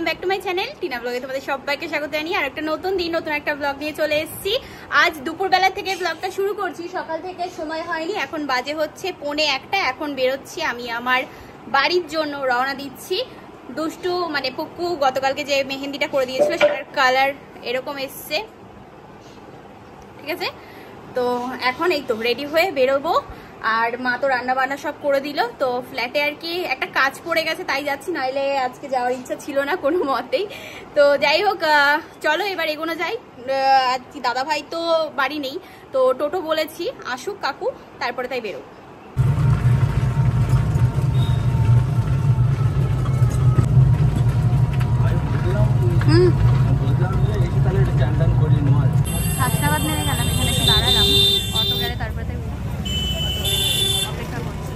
Back to my channel Tina ব্লগে তোমাদের সবাইকে স্বাগত জানিয়ে আর একটা নতুন দিন নতুন একটা ব্লগ নিয়ে চলে এসেছি। আজ দুপুরবেলা থেকে ব্লগটা শুরু করছি, সকাল থেকে সময় হয়নি। এখন বাজে হচ্ছে 1:45। এখন বেরোচ্ছি, আমি আমার বাড়ির জন্য রওনা দিচ্ছি। দুষ্টু মানে পুক্কু গতকালকে যে মেহেন্দিটা করে দিয়েছিল সেটার কালার এরকম এসছে, ঠিক আছে। তো এখন এই তো রেডি হয়ে বেরোবো। আর মা তো রান্না বান্না সব করে দিল, তো ফ্ল্যাটে আর কি একটা কাজ পড়ে গেছে তাই যাচ্ছি, নইলে আজকে যাওয়ার ইচ্ছা ছিল না কোনো মতেই। তো যাই হোক, চলো এবার এগোনো যাই। আজকে দাদা ভাই তো বাড়ি নেই, তো টোটো বলেছি আসুক কাকু, তারপরে তাই বেরো। হাসনাবাদ নেমে গেলাম, এখানে এসে দাঁড়ালাম, অটো গেলে তারপরে তাই অপেক্ষা করছি।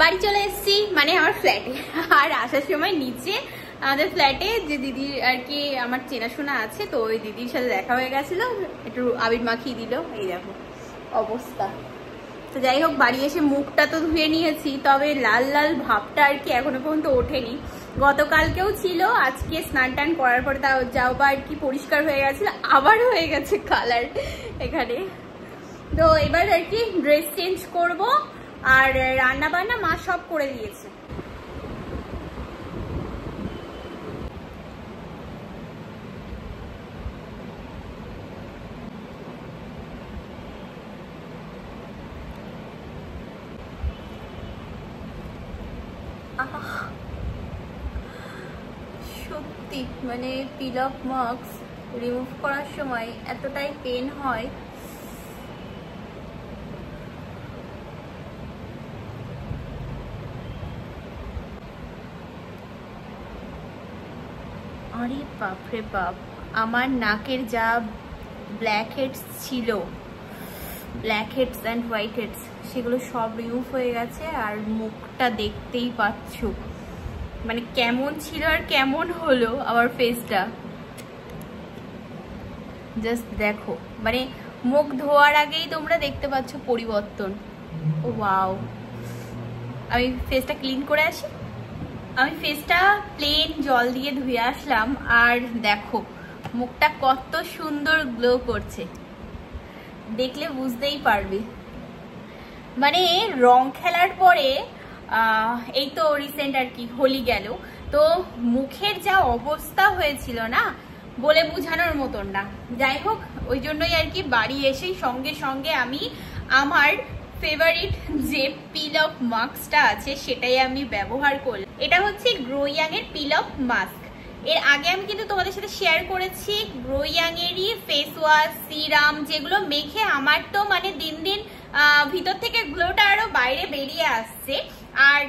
বাড়ি চলে এসেছি, মানে আমার ফ্ল্যাটে। আর আসার সময় নিচে আমাদের ফ্ল্যাটে যে দিদি আর কি আমার চেনাশোনা আছে, তো ওই দিদির সাথে দেখা হয়ে গেছিল, একটু আবির মাখিয়ে দিল। এই দেখো অবস্থা। তো যাই হোক, বাড়ি এসে মুখটা তো ধুয়ে নিয়েছি, তবে লাল লাল ভাবটা আর কি এখনো পর্যন্ত ওঠেনি। গতকালকেও ছিল, আজকে স্নান টান করার পরে তাও যাও বা আর কি পরিষ্কার হয়ে গেছিল, আবার হয়ে গেছে কালার এখানে। তো এবার আর কি ড্রেস চেঞ্জ করব, আর রান্না বান্না মা সব করে দিয়েছে। সত্যি মানে পিল অফ মার্কস রিমুভ করার সময় এতটাই পেন হয়। আরে বাপরে বাপ, আমার নাকের যা ব্ল্যাক হেডস ছিল, black heads and white heads, সেগুলো সব রিমুভ হয়ে গেছে। আর মুখটা দেখতেই পাচ্ছ মানে কেমন ছিল আর কেমন হলো আমার ফেসটা, জাস্ট দেখো। মানে মুখ ধোয়ার আগেই তোমরা দেখতে পাচ্ছ পরিবর্তন। ও ওয়াও, আমি ফেসটা ক্লিন করে আসি। আমি ফেসটা প্লেন জল দিয়ে ধুয়ে আসলাম, আর দেখো মুখটা কত সুন্দর গ্লো করছে, দেখলে বুঝতেই পারবে। মানে রং খেলার পরে এই তো রিসেন্ট আর কি হোলি গেল, তো মুখের যা অবস্থা হয়েছিল না, বলে বোঝানোর মতন না। যাই হোক, ওই জন্যই আর কি বাড়ি এসেই সঙ্গে সঙ্গে আমি আমার ফেভারিট যে পিল অফ মাস্কটা আছে সেটাই আমি ব্যবহার করলাম। এটা হচ্ছে গ্রোইয়াং এর পিল অফ মাস্ক। এর আগে আমি কিন্তু তোমাদের সাথে শেয়ার করেছি গ্রোইয়াং এরই ফেস ওয়াশ, সিরাম, যেগুলো মেখে আমার তো মানে দিন দিন ভিতর থেকে গ্লোটা আরো বাইরে বেরিয়ে আসছে। আর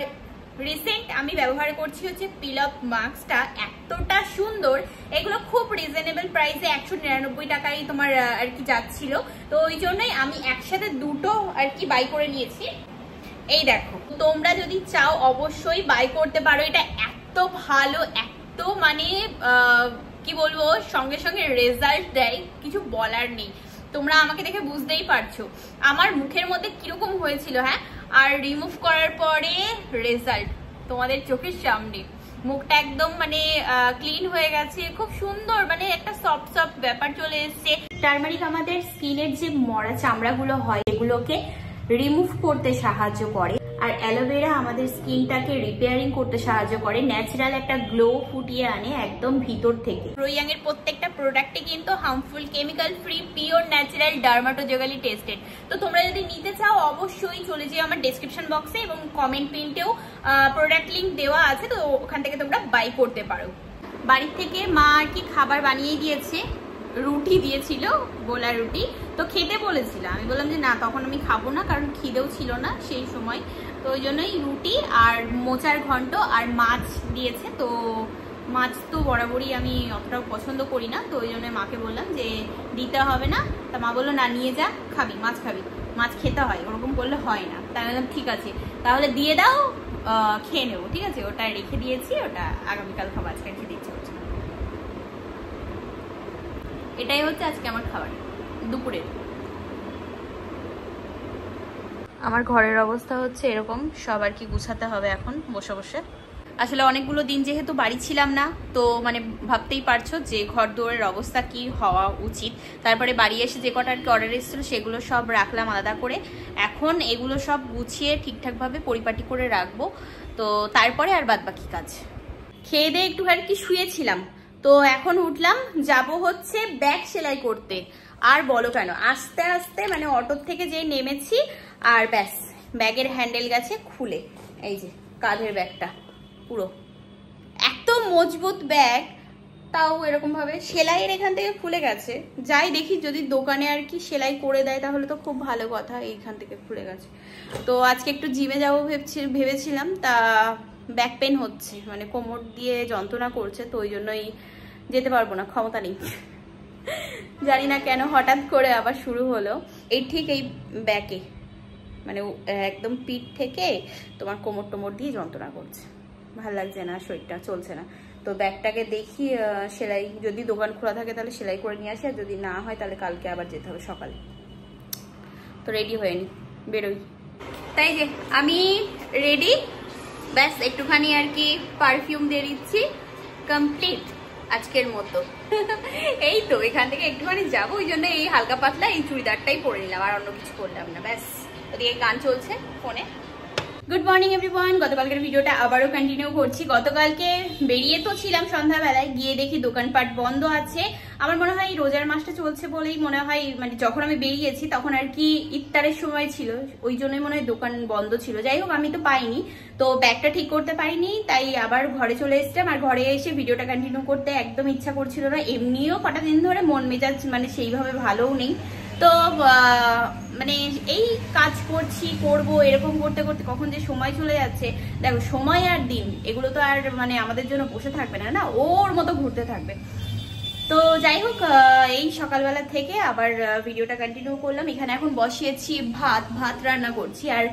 রিসেন্ট আমি ব্যবহার করছি হচ্ছে পিল অফ মাস্কটা, এতটা সুন্দর। এগুলো খুব রিজনেবল প্রাইসে 199 টাকায় তোমার আর কি যাচ্ছিল, তো ওই জন্যই আমি একসাথে দুটো আর কি বাই করে নিয়েছি। এই দেখো, তোমরা যদি চাও অবশ্যই বাই করতে পারো। এটা এত ভালো, এত মানে কি বলবো, সঙ্গে সঙ্গে রেজাল্ট দেয়, কিছু বলার নেই। তোমরা আমাকে দেখে বুঝতেই পারছো আমার মুখের মধ্যে কিরকম হয়েছিল, হ্যাঁ, আর রিমুভ করার পরে রেজাল্ট তোমাদের চোখের সামনে। মুখটা একদম মানে ক্লিন হয়ে গেছে, খুব সুন্দর, মানে একটা সফট সফট ব্যাপার চলে এসছে। টারমারিক আমাদের স্কিনের যে মরা চামড়াগুলো হয় এগুলোকে রিমুভ করতে সাহায্য করে, আর অ্যালোভেরা আমাদের স্কিনটাকে রিপেয়ারিং করতে সাহায্য করে, ন্যাচারাল একটা গ্লো ফুটিয়ে আনে একদম ভিতর থেকে। গ্রোইয়াং এর প্রত্যেকটা প্রোডাক্টে কিন্তু harmful chemical free, pure natural, dermatologically tested. তো তোমরা যদি নিতে চাও অবশ্যই চলে যেও আমার ডেসক্রিপশন বক্সে, এবং কমেন্ট প্রিন্টেও প্রোডাক্ট লিঙ্ক দেওয়া আছে, তো ওখান থেকে তোমরা বাই করতে পারো। বাড়ির থেকে মা আর কি খাবার বানিয়ে দিয়েছে, রুটি দিয়েছিল, গোলা রুটি। তো খেতে বলেছিল, আমি বললাম যে না, তখন আমি খাবো না, কারণ খিদেও ছিল না সেই সময়। তো ওই জন্যই রুটি আর মোচার ঘন্ট আর মাছ দিয়েছে। তো মাছ তো বরাবরই আমি অতটাও পছন্দ করি না, তো ওই জন্য মাকে বললাম যে দিতে হবে না। তা মা বললো না, নিয়ে যা, খাবি মাছ খাবি, মাছ খেতে হয়, ওরকম করলে হয় না। তাই বললাম ঠিক আছে তাহলে দিয়ে দাও, খেয়ে নেবো, ঠিক আছে। ওটা রেখে দিয়েছি, ওটা আগামীকাল খাবো, আজকে খেতে ইচ্ছে হচ্ছে। এটাই হচ্ছে আজকে আমার খাবার দুপুরের। আমার ঘরের অবস্থা হচ্ছে এরকম, সব আর কি গুছাতে হবে এখন বসে বসে। আসলে অনেকগুলো দিন যেহেতু বাড়ি ছিলাম না, তো মানে ভাবতেই পারছো যে ঘর দুয়ারের অবস্থা কি হওয়া উচিত। তারপরে বাড়ি এসে যে কটা আর কি অর্ডার এসেছিলো সেগুলো সব রাখলাম আলাদা করে। এখন এগুলো সব গুছিয়ে ঠিকঠাকভাবে পরিপাটি করে রাখবো, তো তারপরে আর বাদ বাকি কাজ। খেয়ে দিয়ে একটু আর কি শুয়েছিলাম, তো এখন উঠলাম, যাব হচ্ছে ব্যাগ সেলাই করতে। আর বলো কেন, আস্তে আস্তে মানে অটোর থেকে যে নেমেছি আর ব্যাস ব্যাগের হ্যান্ডেল গেছে খুলে। এই যে কাঁধের ব্যাগটা পুরো এত মজবুত ব্যাগ, তাও এরকম ভাবে সেলাইয়ের এখান থেকে খুলে গেছে। যাই দেখি যদি দোকানে আর কি সেলাই করে দেয় তাহলে তো খুব ভালো কথা। এইখান থেকে খুলে গেছে। তো আজকে একটু জিমে যাবো ভেবেছিলাম, তা ব্যাক পেন হচ্ছে, মানে কোমর দিয়ে যন্ত্রণা করছে, তো ওই জন্যই যেতে পারবো না, ক্ষমতা নেই। জানি না কেন হঠাৎ করে আবার শুরু হলো। এই ঠিক এই ব্যাকে মানে একদম পিঠ থেকে তোমার কোমর টোমর দিয়ে যন্ত্রণা করছে, ভাল লাগছে না, শরীরটা চলছে না। তো ব্যাগটাকে দেখি সেলাই যদি দোকান খোলা থাকে তাহলে সেলাই করে নিয়ে আসি, আর যদি না হয় তাহলে কালকে আবার যেতে হবে সকালে। তো রেডি হয়ে নি, বেরোই। তাই যে আমি রেডি, ব্যাস একটুখানি আর কি পারফিউম দিয়ে দিচ্ছি, কমপ্লিট আজকের মতো। এই তো এখান থেকে একটুখানি যাবো, ওই জন্য এই হালকা পাতলা এই চুড়িদারটাই পরে নিলাম, আর অন্য কিছু করলাম না। ব্যাস ওদিকে গান চলছে ফোনে। Good morning everyone. গতকালকের ভিডিওটা আবারও কন্টিনিউ করছি। গতকালকে বেরিয়ে তো ছিলাম সন্ধ্যাবেলায়, গিয়ে দেখি দোকানপাট বন্ধ আছে। আমার মনে হয় রোজার মাসটা চলছে বলেই মনে হয়, মানে যখন আমি বেরিয়েছি তখন আর কি ইফতারের সময় ছিল, ওই জন্যই মনে হয় দোকান বন্ধ ছিল। যাই হোক আমি তো পাইনি, তো ব্যাগটা ঠিক করতে পারিনি, তাই আবার ঘরে চলে এসেছিলাম। আর ঘরে এসে ভিডিওটা কন্টিনিউ করতে একদম ইচ্ছা করছিল না। এমনিও কটা দিন ধরে মন মেজাজ মানে সেইভাবে ভালোও নেই। তো মানে এই কাজ করবো এরকম করতে করতে কখন যে সময় চলে যাচ্ছে। দেখো সময় আর দিন এগুলো তো আর মানে আমাদের জন্য বসে থাকবে না, না ওর মতো ঘুরতে থাকবে। তো যাই হোক এই সকালবেলা থেকে আবার ভিডিওটা কন্টিনিউ করলাম। এখানে এখন বসিয়েছি ভাত রান্না করছি। আর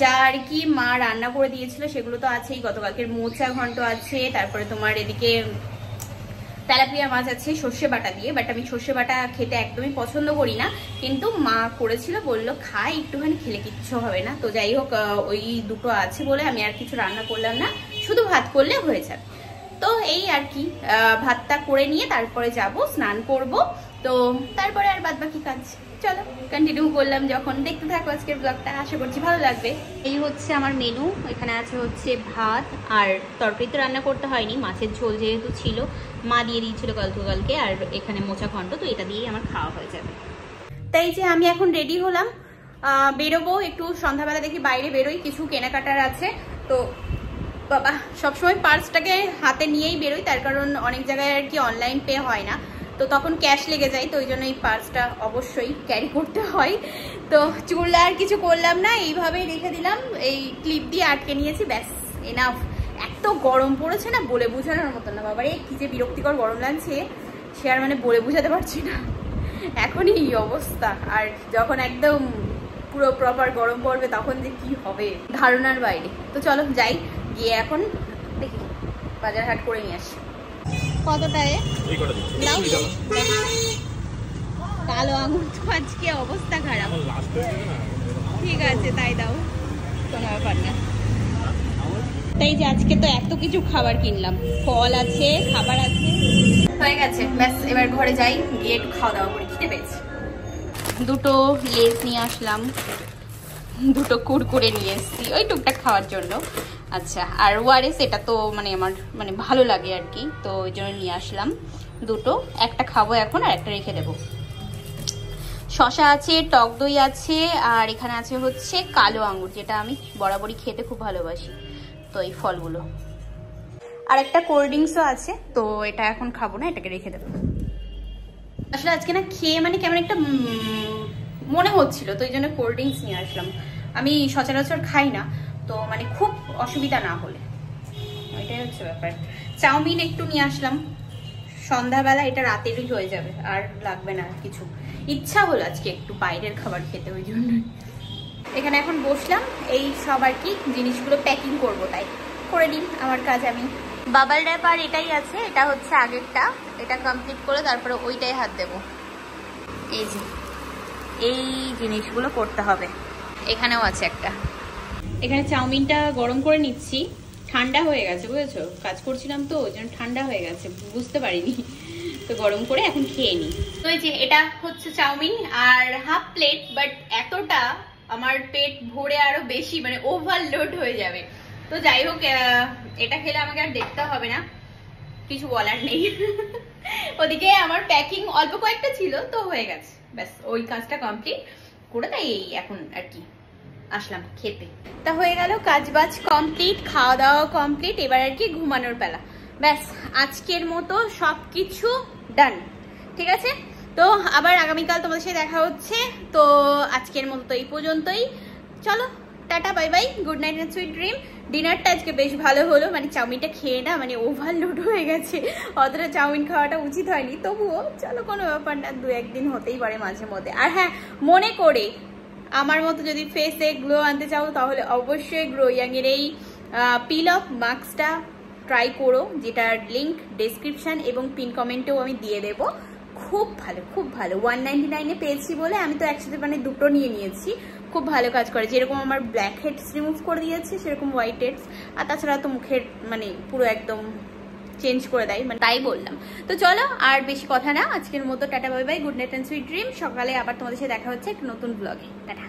যা আর কি মা রান্না করে দিয়েছিল সেগুলো তো আছেই, গতকালকের মোচা ঘন্ট আছে, তারপরে তোমার এদিকে তেলাপিয়া মাছ আছে সর্ষে বাটা দিয়ে। বাট আমি সর্ষে বাটা খেতে একদমই পছন্দ করি না, কিন্তু মা করেছিল, বললো খাই, একটুখানি খেলে কিচ্ছু হবে না। তো যাই হোক ওই দুটো আছে বলে আমি আর কিছু রান্না করলাম না, শুধু ভাত করলে হয়ে যাবে। তো এই আর কি ভাতটা করে নিয়ে তারপরে যাব স্নান করব, তো তারপরে আর বাদ বাকি কাজ চলো কন্টিনিউ করলাম। যখন দেখতে থাকো আজকের ব্লগটা, আশা করছি ভালো লাগবে। এই হচ্ছে আমার মেনু। এখানে আছে হচ্ছে ভাত, আর তরকারি তো রান্না করতে হয়নি, মাছের ঝোল যেহেতু ছিল মা দিয়ে দিয়েছিল কালকে, আর এখানে মোচা ঘন্ট, তো এটা দিয়েই আমার খাওয়া হয়ে যাবে। তাই যে আমি এখন রেডি হলাম, বেরোবো একটু সন্ধ্যাবেলা, দেখি বাইরে বেরোই, কিছু কেনাকাটার আছে। তো বাবা সবসময় পার্সটাকে হাতে নিয়েই বেরোই, তার কারণ অনেক জায়গায় আর কি অনলাইন পে হয় না, তো তখন ক্যাশ লেগে যায়, তো ওই জন্য এই পার্সটা অবশ্যই ক্যারি করতে হয়। তো চুল আর কিছু করলাম না, এইভাবেই রেখে দিলাম, এই ক্লিপ দিয়ে আটকে নিয়েছি, ব্যাস এনাফ। এত গরম পড়েছে না, বলে বোঝানোর মতো না। বাবারে কি যে বিরক্তিকর গরম লাগছে, সে আর মানে বলে বোঝাতে পারছি না, এখনই এই অবস্থা। আর যখন একদম পুরো প্রপার গরম পড়বে তখন যে কি হবে ধারণার বাইরে। তো চলো যাই, গিয়ে এখন দেখি বাজার হাট করে নিয়ে আসি। কতটায় কালো আঙুর তো আজকে অবস্থা খারাপ। ঠিক আছে তাই দাও, কোনো ব্যাপার না। তাই যে আজকে তো এত কিছু খাবার কিনলাম, ফল আছে, খাবার আছে, হয়ে গেছে। ব্যাস এবার ঘরে যাই, গিয়ে একটু খাওয়া দাওয়া করে খেতে পেয়েছি। দুটো লেস নিয়ে আসলাম, দুটো কুরকুরে নিয়ে এসেছি ওই টুকটাক খাওয়ার জন্য। আচ্ছা, আর ওআরএস এটা তো মানে আমার মানে ভালো লাগে আর কি, তো ওই জন্য নিয়ে আসলাম দুটো। একটা খাবো এখন আর একটা রেখে দেবো। শশা আছে, টক দই আছে, আর এখানে আছে হচ্ছে কালো আঙুর, যেটা আমি বরাবরই খেতে খুব ভালোবাসি। তো এই ফলগুলো, আর একটা কোল্ড ড্রিঙ্কসও আছে, তো এটা এখন খাবো না, এটাকে রেখে দেবো। আসলে আজকে না খেয়ে মানে কেমন একটা মনে হচ্ছিল, তো এই জন্য কোল্ড ড্রিঙ্কস নিয়ে আসলাম। আমি সচরাচর খাই না, তো মানে খুব অসুবিধা না হলে, এটাই হচ্ছে ব্যাপার। চাউমিন একটু নিয়ে আসলাম সন্ধ্যাবেলা, এটা রাতেরই হয়ে যাবে, আর লাগবে না কিছু। ইচ্ছা হলো আজকে একটু বাইরের খাবার খেতে, ওই জন্য এখানে এখন বসলাম। এই সব আর কি জিনিসগুলো প্যাকিং করবো, তাই করে নিই আমার কাজ আমি। বাবল র্যাপ আর এটাই আছে, এটা হচ্ছে আগেরটা, এটা কমপ্লিট করে তারপরে ওইটাই হাত দেবো। এই যে এই জিনিসগুলো করতে হবে। এখানেও আছে একটা। এখানে চাউমিনটা গরম করে নিচ্ছি, ঠান্ডা হয়ে গেছে বুঝেছো, কাজ করছিলাম তো ওই জন্য ঠান্ডা হয়ে গেছে, বুঝতে পারিনি, তো গরম করে এখন খেয়ে নিই। তো এই যে এটা হচ্ছে চাউমিন আর হাফ প্লেট, বাট এতটা আমার পেট ভরে আরো বেশি মানে ওভারলোড হয়ে যাবে। তো যাই হোক, এটা খেলে আমাকে আর দেখতে হবে না, কিছু বলার নেই। ওদিকে আমার প্যাকিং অল্প কয়েকটা ছিল তো হয়ে গেছে, ব্যাস ওই কাজটা কমপ্লিট করে তাই এখন আর কি আসলাম খেতে। তা হয়ে গেল কাজ বাজ কমপ্লিট, খাওয়া দাওয়া কমপ্লিট, এবার আর কি ঘুমানোর পালা। ব্যাস আজকের মতো সবকিছু ডান, ঠিক আছে। তো আবার আগামীকাল তোমাদের সাথে দেখা হচ্ছে। তো আজকের মতো তো এই পর্যন্তই, চলো tata bye bye, good night and sweet dream. ডিনারটা আজকে বেশ ভালো হলো, মানে চাউমিনটা খেয়ে না মানে ওভারলোড হয়ে গেছে, অতটা চাউমিন খাওয়াটা উচিত হয়নি, তবুও চলো কোনো ব্যাপার না, 2-1 দিন হতেই পারে মাঝে মধ্যে। আর হ্যাঁ, মনে করে আমার মতো যদি ফেসে গ্লো আনতে চাও তাহলে অবশ্যই গ্লো ইয়াং এর এই পিল অফ মাস্কটা ট্রাই করো, যেটার লিঙ্ক ডেসক্রিপশন এবং পিন কমেন্টেও আমি দিয়ে দেবো। খুব ভালো, খুব ভালো, 199-এ পেয়েছি বলে আমি তো একসাথে মানে দুটো নিয়ে নিয়েছি। খুব ভালো কাজ করে, যেরকম আমার ব্ল্যাক হেডস রিমুভ করে দিয়েছে সেরকম হোয়াইট হেডস, আর তাছাড়া তো মুখের মানে পুরো একদম চেঞ্জ করে দেয়, মানে তাই বললাম। তো চলো আর বেশি কথা না, আজকের মতো tata bye bye, good night and sweet dream. সকালে আবার তোমাদের সাথে দেখা হচ্ছে একটা নতুন ব্লগে, টাটা।